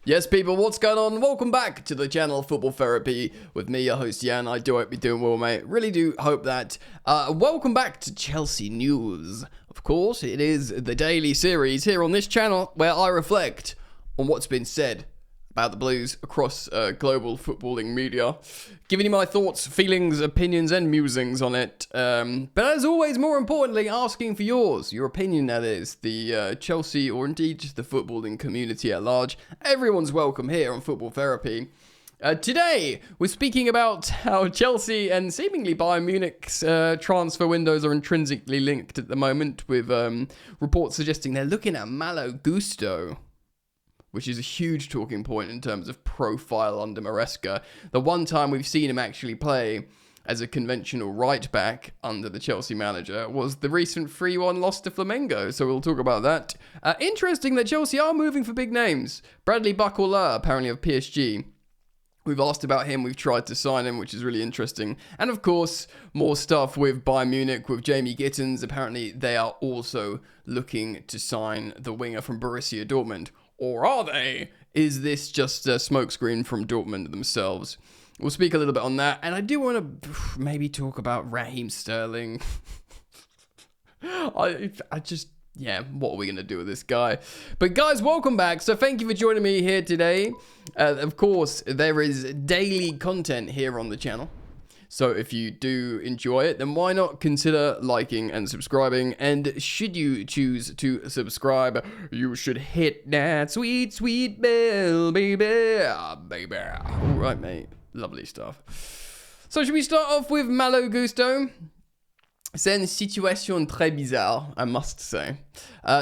Yes, people, what's going on? Welcome back to the channel Football Therapy with me, your host, Jan. I do hope you're doing well, mate. Really do hope that. Welcome back to Chelsea News. Of course, it is the daily series here on this channel where I reflect on what's been said about the Blues across global footballing media, giving you my thoughts, feelings, opinions, and musings on it. But as always, more importantly, asking for yours, your opinion, that is, the Chelsea or indeed just the footballing community at large. Everyone's welcome here on Football Therapy. Today, we're speaking about how Chelsea and seemingly Bayern Munich's transfer windows are intrinsically linked at the moment, with reports suggesting they're looking at Malo Gusto, which is a huge talking point in terms of profile under Moresca. The one time we've seen him actually play as a conventional right back under the Chelsea manager was the recent 3-1 loss to Flamengo, so we'll talk about that. Interesting that Chelsea are moving for big names. Bradley Barcola, apparently of PSG. We've asked about him, we've tried to sign him, which is really interesting. And of course, more stuff with Bayern Munich, with Jamie Gittens. Apparently, they are also looking to sign the winger from Borussia Dortmund. Or are they? Is this just a smokescreen from Dortmund themselves? We'll speak a little bit on that. And I do want to maybe talk about Raheem Sterling. I just, what are we going to do with this guy? But guys, welcome back. So thank you for joining me here today. Of course, there is daily content here on the channel. So if you do enjoy it, then why not consider liking and subscribing? And should you choose to subscribe, you should hit that sweet, sweet bell, baby. Baby. All right, mate. Lovely stuff. So should we start off with Malo Gusto? C'est une situation très bizarre, I must say.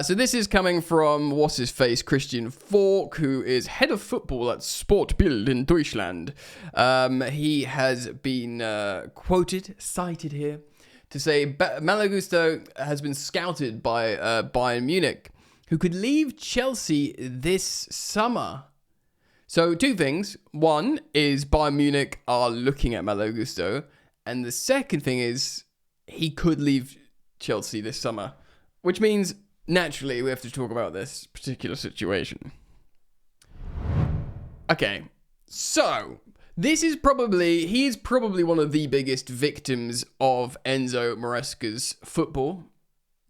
So this is coming from what's-his-face Christian Falk, who is head of football at Sportbild in Deutschland. He has been cited here, to say Malo Gusto has been scouted by Bayern Munich, who could leave Chelsea this summer. So two things. One is Bayern Munich are looking at Malo Gusto, and the second thing is he could leave Chelsea this summer, which means, naturally, we have to talk about this particular situation. Okay, so he's probably one of the biggest victims of Enzo Moresca's football.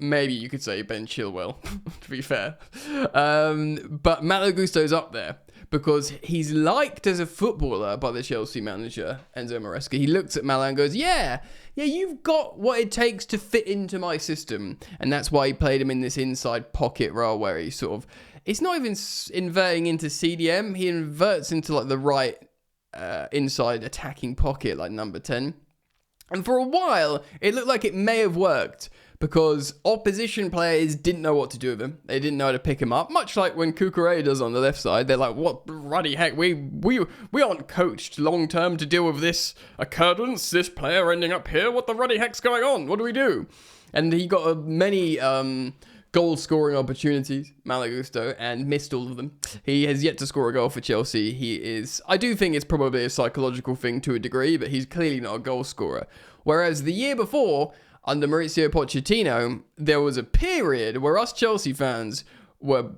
Maybe you could say Ben Chilwell, to be fair. But Malo Gusto's up there because he's liked as a footballer by the Chelsea manager, Enzo Moresca. He looks at Malo and goes, yeah, you've got what it takes to fit into my system. And that's why he played him in this inside pocket role where he sort of, it's not even inverting into CDM. He inverts into like the right inside attacking pocket, like number 10. And for a while, it looked like it may have worked because opposition players didn't know what to do with him. They didn't know how to pick him up, much like when Cucurella does on the left side. They're like, what bloody heck, we aren't coached long-term to deal with this occurrence, this player ending up here. What the bloody heck's going on? What do we do? And he got many goal-scoring opportunities, Malo Gusto, and missed all of them. He has yet to score a goal for Chelsea. I do think it's probably a psychological thing to a degree, but he's clearly not a goal scorer. Whereas the year before, under Mauricio Pochettino, there was a period where us Chelsea fans were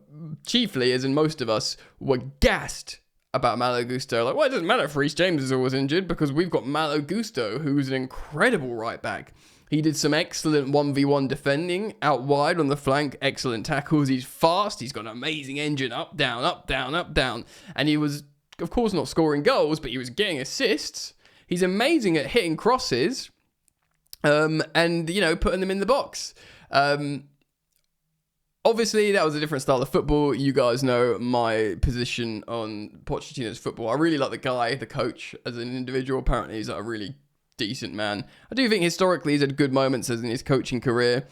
chiefly, as in most of us, were gassed about Malo Gusto. Like, well, it doesn't matter if Reece James is always injured because we've got Malo Gusto, who's an incredible right back. He did some excellent 1v1 defending out wide on the flank, excellent tackles. He's fast. He's got an amazing engine, up, down, up, down, up, down. And he was, of course, not scoring goals, but he was getting assists. He's amazing at hitting crosses. And, putting them in the box. Obviously, that was a different style of football. You guys know my position on Pochettino's football. I really like the guy, the coach, as an individual. Apparently, he's a really decent man. I do think historically he's had good moments as in his coaching career,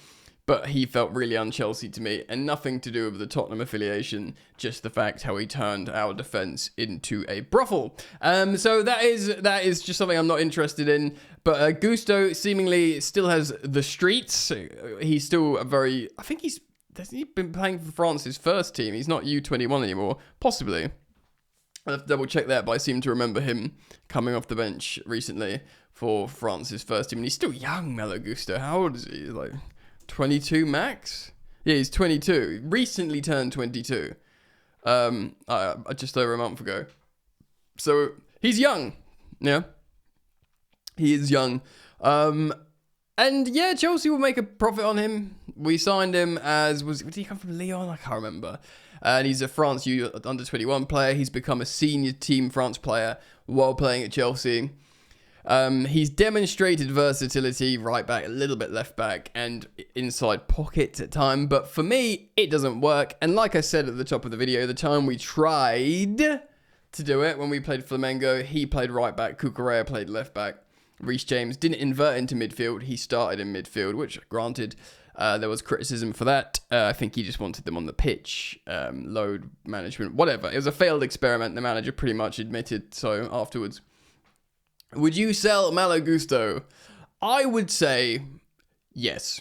but he felt really un-Chelsea to me, and nothing to do with the Tottenham affiliation, just the fact how he turned our defence into a brothel. So that is just something I'm not interested in. But Gusto seemingly still has the streets. He's still has he been playing for France's first team? He's not U21 anymore. Possibly. I'll have to double check that, but I seem to remember him coming off the bench recently for France's first team. And he's still young, Malo Gusto. How old is he? Like 22 max? Yeah, he's 22. Recently turned 22. just over a month ago. So he's young. Yeah. He is young. And yeah, Chelsea will make a profit on him. We signed him as, did he come from Lyon? I can't remember. And he's a France under-21 player. He's become a senior team France player while playing at Chelsea. He's demonstrated versatility, right back, a little bit left back, and inside pocket at time. But for me, it doesn't work. And like I said at the top of the video, the time we tried to do it, when we played Flamengo, he played right back, Cucurella played left back. Reece James didn't invert into midfield. He started in midfield, which, granted, there was criticism for that. I think he just wanted them on the pitch, load management, whatever. It was a failed experiment. The manager pretty much admitted so afterwards. Would you sell Malo Gusto? I would say yes.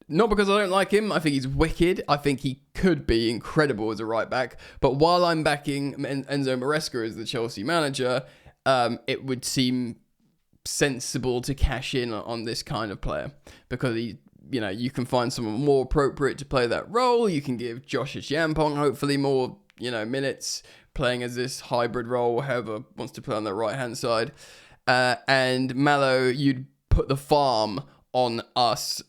Not because I don't like him. I think he's wicked. I think he could be incredible as a right back. But while I'm backing Enzo Moresca as the Chelsea manager, it would seem sensible to cash in on this kind of player, because you can find someone more appropriate to play that role. You can give Josh Yampong hopefully more minutes playing as this hybrid role, whoever wants to play on the right hand side, and Malo, you'd put the farm on us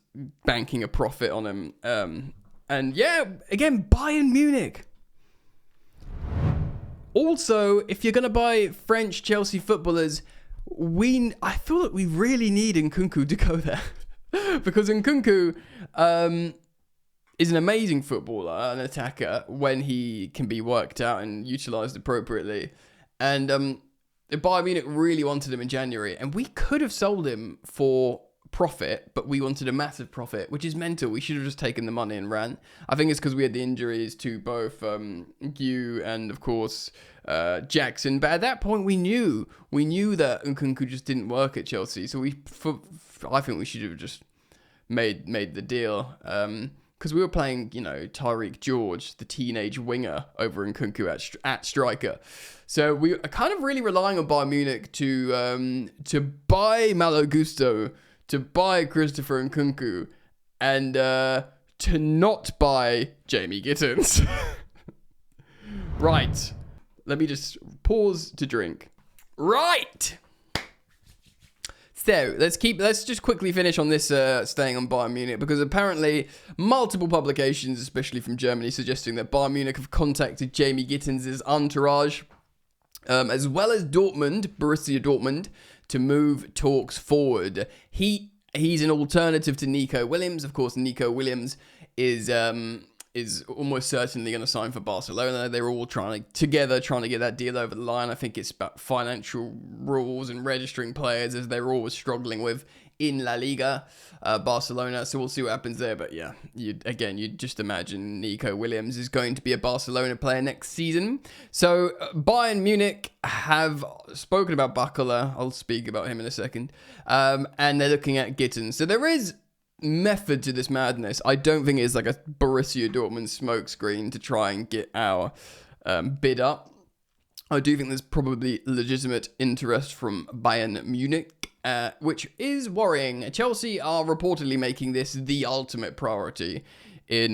banking a profit on him. And yeah, again, Bayern Munich. Also, if you're going to buy French Chelsea footballers, I feel that we really need Enku to go there. Because Enku is an amazing footballer, an attacker, when he can be worked out and utilised appropriately. And Bayern Munich really wanted him in January. And we could have sold him for profit, but we wanted a massive profit, which is mental. We should have just taken the money and ran. I think it's because we had the injuries to both Gu and, of course, Jackson. But at that point, we knew that Nkunku just didn't work at Chelsea. So I think we should have just made the deal. Because we were playing, Tyreek George, the teenage winger, over Nkunku at striker. So we are kind of really relying on Bayern Munich to buy Malo Gusto, to buy Christopher Nkunku, and to not buy Jamie Gittens. Right. Let me just pause to drink. Right. So, let's just quickly finish on this staying on Bayern Munich, because apparently multiple publications, especially from Germany, suggesting that Bayern Munich have contacted Jamie Gittens' entourage, as well as Borussia Dortmund, to move talks forward. He's an alternative to Nico Williams. Of course, Nico Williams is almost certainly going to sign for Barcelona. They're all trying to get that deal over the line. I think it's about financial rules and registering players, as they're always struggling with in La Liga, Barcelona. So we'll see what happens there. But yeah, you'd just imagine Nico Williams is going to be a Barcelona player next season. So Bayern Munich have spoken about Barcola. I'll speak about him in a second. And they're looking at Gittens. So there is method to this madness. I don't think it's like a Borussia Dortmund smokescreen to try and get our bid up. I do think there's probably legitimate interest from Bayern Munich, which is worrying. Chelsea are reportedly making this the ultimate priority in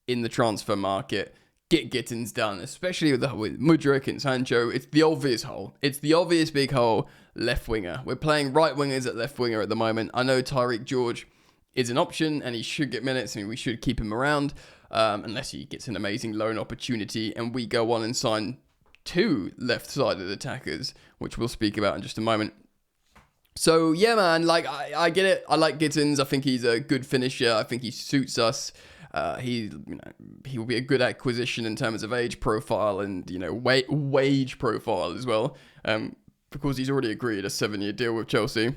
the transfer market. Get Gittens done, especially with Mudryk and Sancho. It's the obvious hole. It's the obvious big hole, left winger. We're playing right wingers at left winger at the moment. I know Tyreek George is an option, and he should get minutes. I mean, we should keep him around, unless he gets an amazing loan opportunity, and we go on and sign 2 left-sided attackers, which we'll speak about in just a moment. So yeah, man, like I get it. I like Gittens. I think he's a good finisher. I think he suits us. He will be a good acquisition in terms of age profile and wage profile as well. Because he's already agreed a 7-year deal with Chelsea.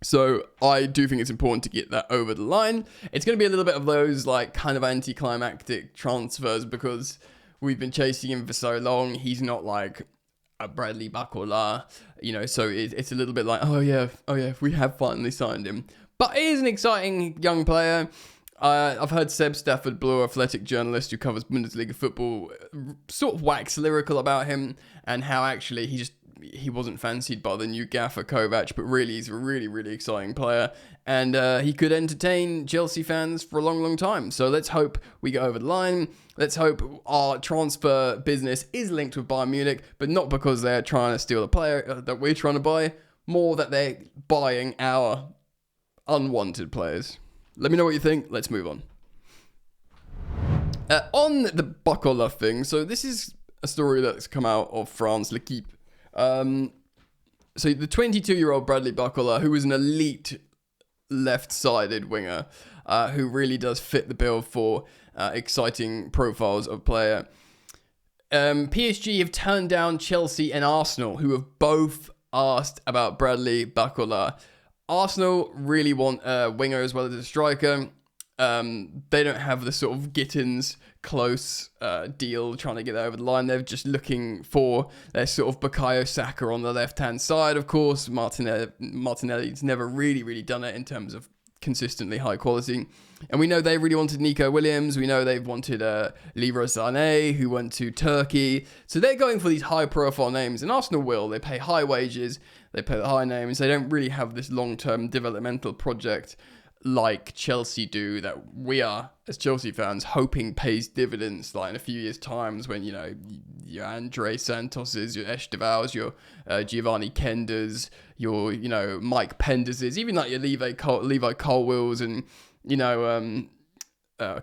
So I do think it's important to get that over the line. It's going to be a little bit of those like kind of anticlimactic transfers, because we've been chasing him for so long. He's not like a Bradley Barcola, so it's a little bit like, oh yeah, we have finally signed him. But he is an exciting young player. I've heard Seb Stafford-Bloor, athletic journalist who covers Bundesliga football, sort of wax lyrical about him, and how actually he just he wasn't fancied by the new gaffer Kovac, but really he's a really, really exciting player, and he could entertain Chelsea fans for a long, long time. So let's hope we go over the line. Let's hope our transfer business is linked with Bayern Munich, but not because they're trying to steal a player that we're trying to buy, more that they're buying our unwanted players. Let me know what you think. Let's move on. On the Barcola thing, so this is a story that's come out of France, L'Equipe. So the 22-year-old Bradley Barcola, who was an elite left-sided winger, who really does fit the bill for exciting profiles of player. PSG have turned down Chelsea and Arsenal, who have both asked about Bradley Barcola. Arsenal really want a winger as well as a striker. They don't have the sort of Gittens close deal trying to get over the line. They're just looking for their sort of Bukayo Saka on the left-hand side, of course. Martinelli's never really done it in terms of consistently high quality. And we know they really wanted Nico Williams. We know they've wanted Leroy Sané, who went to Turkey. So they're going for these high-profile names, and Arsenal will. They pay high wages. They pay the high names. They don't really have this long-term developmental project like Chelsea do, that we are, as Chelsea fans, hoping pays dividends, like in a few years' times when, you know, your Andre Santoses, your Estevaus, your Giovanni Kenders, your, you know, Mike Penderses, even like your Levi Colwills and, you know,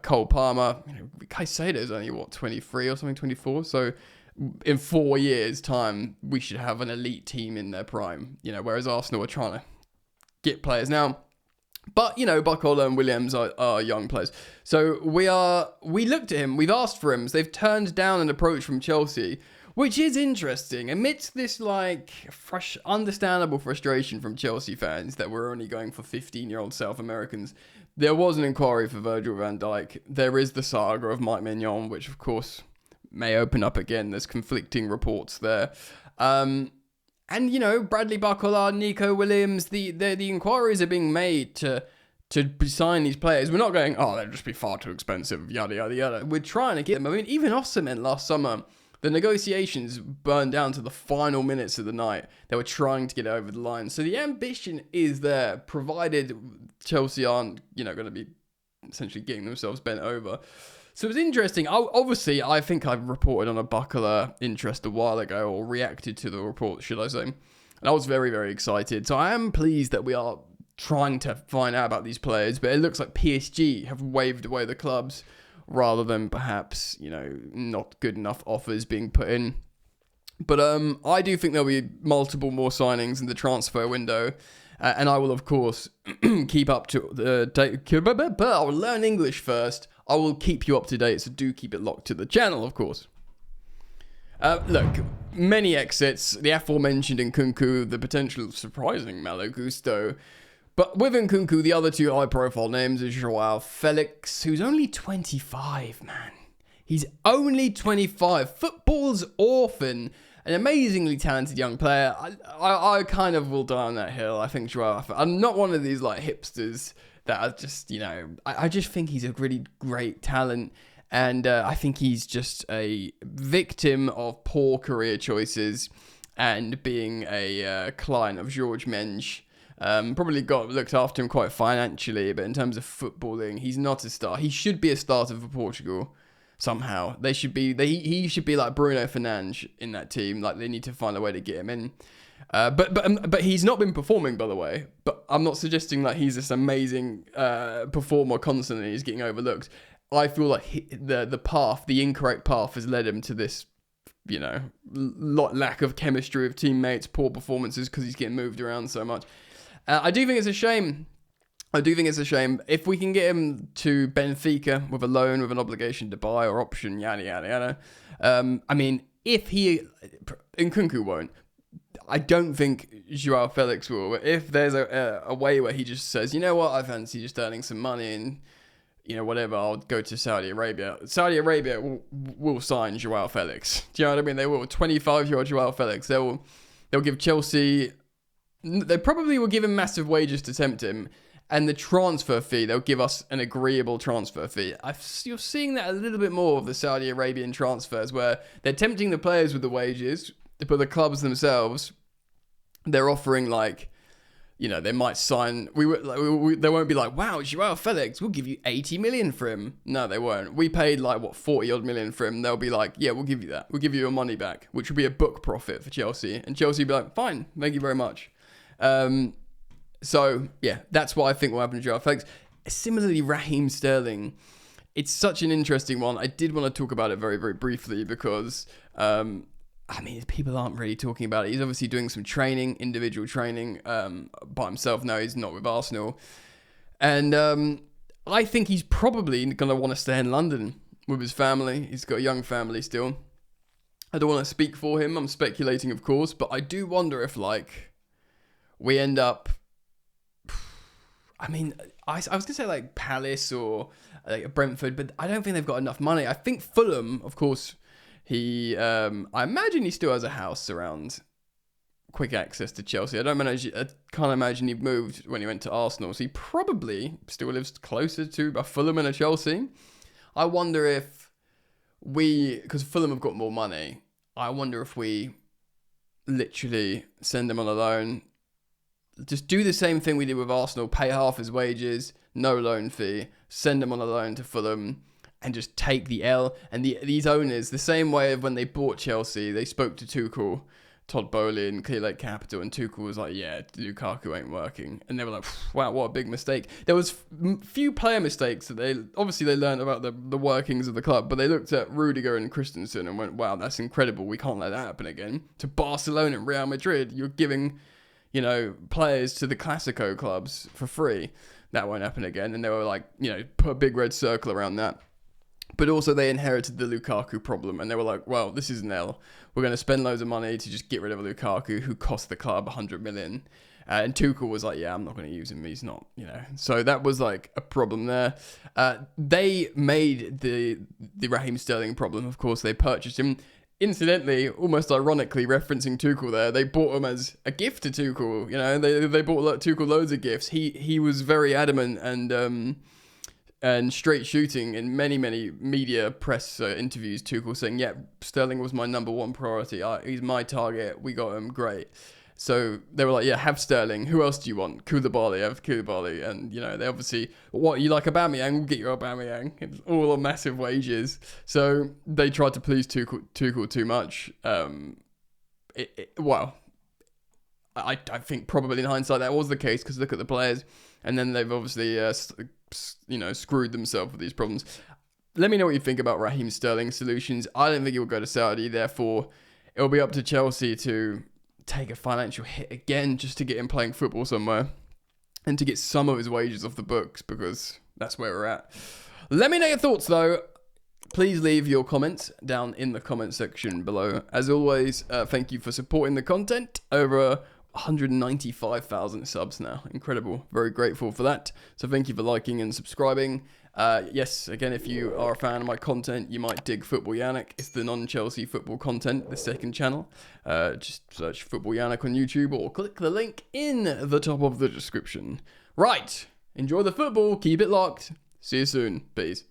Cole Palmer. You know, Caicedo's only, 23 or something, 24? So in 4 years' time, we should have an elite team in their prime, you know, whereas Arsenal are trying to get players now. But, you know, Barcola and Williams are young players. So we looked at him, we've asked for him, so they've turned down an approach from Chelsea, which is interesting. Amidst this, like, understandable frustration from Chelsea fans that we're only going for 15-year-old South Americans, there was an inquiry for Virgil van Dijk. There is the saga of Mike Mignon, which, of course, may open up again. There's conflicting reports there. And, you know, Bradley Barcola, Nico Williams, the inquiries are being made to sign these players. We're not going, oh, they'll just be far too expensive, yada, yada, yada. We're trying to get them. I mean, even Osimhen last summer, the negotiations burned down to the final minutes of the night. They were trying to get over the line. So the ambition is there, provided Chelsea aren't, you know, going to be essentially getting themselves bent over. So it's interesting. Obviously, I think I reported on a Barcola interest a while ago, or reacted to the report, should I say. And I was very, very excited. So I am pleased that we are trying to find out about these players, but it looks like PSG have waved away the clubs rather than perhaps, you know, not good enough offers being put in. But I do think there'll be multiple more signings in the transfer window. And I will, of course, keep up to the date. I'll learn English first. I will keep you up to date, so do keep it locked to the channel, of course. Look, many exits. The aforementioned Enku, the potential surprising Malo Gusto. But with Enku, the other two high-profile names are Joao Felix, who's only 25, man. He's only 25. Football's orphan. An amazingly talented young player. I kind of will die on that hill. I think Joao. I'm not one of these like hipsters that are just, you know. I just think he's a really great talent, and I think he's just a victim of poor career choices and being a client of George Mensch. Probably looked after him quite financially, but in terms of footballing, he's not a star. He should be a starter for Portugal. Somehow he should be like Bruno Fernandes in that team. Like, they need to find a way to get him in. But he's not been performing, by the way. But I'm not suggesting that he's this amazing performer constantly. He's getting overlooked. I feel like the incorrect path has led him to this, you know, lack of chemistry with teammates, poor performances because he's getting moved around so much. I do think it's a shame. If we can get him to Benfica with a loan, with an obligation to buy or option, yada, yada, yada. I mean, Enku won't. I don't think Joao Felix will. If there's a way where he just says, you know what, I fancy just earning some money and, you know, whatever, I'll go to Saudi Arabia. Saudi Arabia will sign Joao Felix. Do you know what I mean? They will. 25-year-old Joao Felix. They'll give Chelsea... They probably will give him massive wages to tempt him. And the transfer fee, they'll give us an agreeable transfer fee. You're seeing that a little bit more of the Saudi Arabian transfers, where they're tempting the players with the wages, But the clubs themselves, they're offering like, they might sign. They won't be like, wow, Joao Felix, we'll give you 80 million for him. No, they won't. We paid like 40 odd million for him. They'll be like, yeah, we'll give you that. We'll give you your money back, which will be a book profit for Chelsea. And Chelsea will be like, fine, thank you very much. So yeah, that's what I think will happen to Joao Felix. Similarly, Raheem Sterling. It's such an interesting one. I did want to talk about it very, very briefly because, people aren't really talking about it. He's obviously doing some training, individual training, by himself now. He's not with Arsenal. And I think he's probably going to want to stay in London with his family. He's got a young family still. I don't want to speak for him. I'm speculating, of course. But I do wonder if, we end up... I was going to say, Palace or Brentford, but I don't think they've got enough money. I think Fulham, of course... I imagine he still has a house around quick access to Chelsea. I can't imagine he moved when he went to Arsenal, so he probably still lives closer to a Fulham and a Chelsea. I wonder if because Fulham have got more money, I wonder if we literally send him on a loan, just do the same thing we did with Arsenal, pay half his wages, no loan fee, send him on a loan to Fulham, and just take the L. And these owners, the same way of when they bought Chelsea, they spoke to Tuchel, Todd Bowley and Clear Lake Capital, and Tuchel was like, yeah, Lukaku ain't working. And they were like, wow, what a big mistake. There was few player mistakes that they learned about the workings of the club, but they looked at Rudiger and Christensen and went, wow, that's incredible. We can't let that happen again. To Barcelona and Real Madrid, you're giving, players to the Clasico clubs for free. That won't happen again. And they were like, put a big red circle around that. But also they inherited the Lukaku problem, and they were like, well, this is an L. We're going to spend loads of money to just get rid of Lukaku, who cost the club 100 million. And Tuchel was like, yeah, I'm not going to use him. He's not, So that was a problem there. They made the Raheem Sterling problem. Of course, they purchased him. Incidentally, almost ironically, referencing Tuchel there, they bought him as a gift to Tuchel. They bought Tuchel loads of gifts. He was very adamant and straight shooting in many, many media press interviews, Tuchel saying, yeah, Sterling was my number one priority. He's my target. We got him. Great. So they were like, yeah, have Sterling. Who else do you want? Koulibaly. Have Koulibaly. And, they obviously, what, you like Aubameyang? We'll get you Aubameyang. It's all on massive wages. So they tried to please Tuchel too much. I think probably in hindsight that was the case, because look at the players. And then they've obviously... screwed themselves with these problems. Let me know what you think about Raheem Sterling's solutions. I don't think he will go to Saudi. Therefore, it will be up to Chelsea to take a financial hit again just to get him playing football somewhere and to get some of his wages off the books, because that's where we're at. Let me know your thoughts, though. Please leave your comments down in the comment section below. As always, thank you for supporting the content. Over 195,000 subs now. Incredible. Very grateful for that. So thank you for liking and subscribing. Yes, again, if you are a fan of my content, you might dig Football Yannick. It's the non-Chelsea football content, the second channel. Just search Football Yannick on YouTube or click the link in the top of the description. Right. Enjoy the football. Keep it locked. See you soon. Peace.